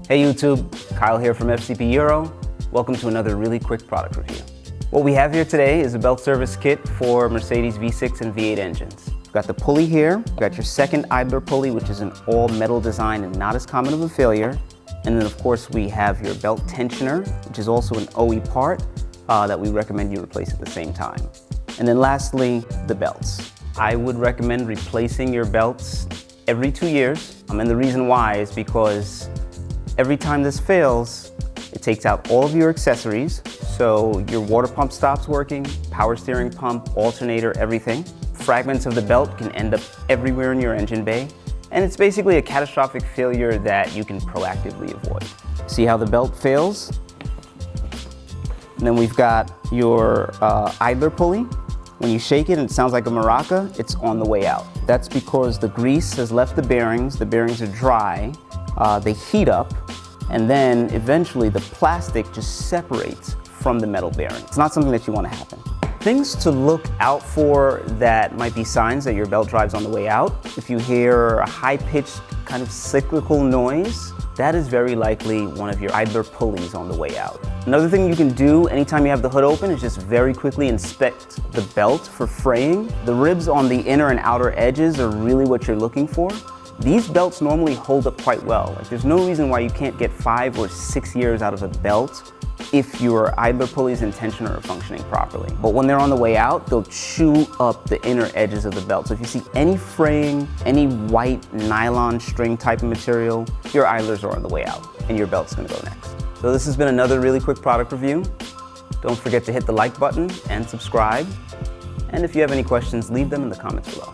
Hey YouTube, Kyle here from FCP Euro. Welcome to another really quick product review. What we have here today is a belt service kit for Mercedes V6 and V8 engines. We've got the pulley here, we've got your second idler pulley, which is an all metal design and not as common of a failure. And then of course we have your belt tensioner, which is also an OE part that we recommend you replace at the same time. And then lastly, the belts. I would recommend replacing your belts every 2 years. And the reason why is because every time this fails, it takes out all of your accessories. So your water pump stops working, power steering pump, alternator, everything. Fragments of the belt can end up everywhere in your engine bay. And it's basically a catastrophic failure that you can proactively avoid. See how the belt fails? And then we've got your idler pulley. When you shake it and it sounds like a maraca, it's on the way out. That's because the grease has left the bearings are dry, they heat up, and then eventually the plastic just separates from the metal bearing. It's not something that you want to happen. Things to look out for that might be signs that your belt drive's on the way out. If you hear a high-pitched kind of cyclical noise, that is very likely one of your idler pulleys on the way out. Another thing you can do anytime you have the hood open is just very quickly inspect the belt for fraying. The ribs on the inner and outer edges are really what you're looking for. These belts normally hold up quite well. Like, there's no reason why you can't get 5 or 6 years out of a belt if your idler pulleys and tensioner are functioning properly. But when they're on the way out, they'll chew up the inner edges of the belt. So if you see any fraying, any white nylon string type of material, your idlers are on the way out and your belt's gonna go next. So this has been another really quick product review. Don't forget to hit the like button and subscribe. And if you have any questions, leave them in the comments below.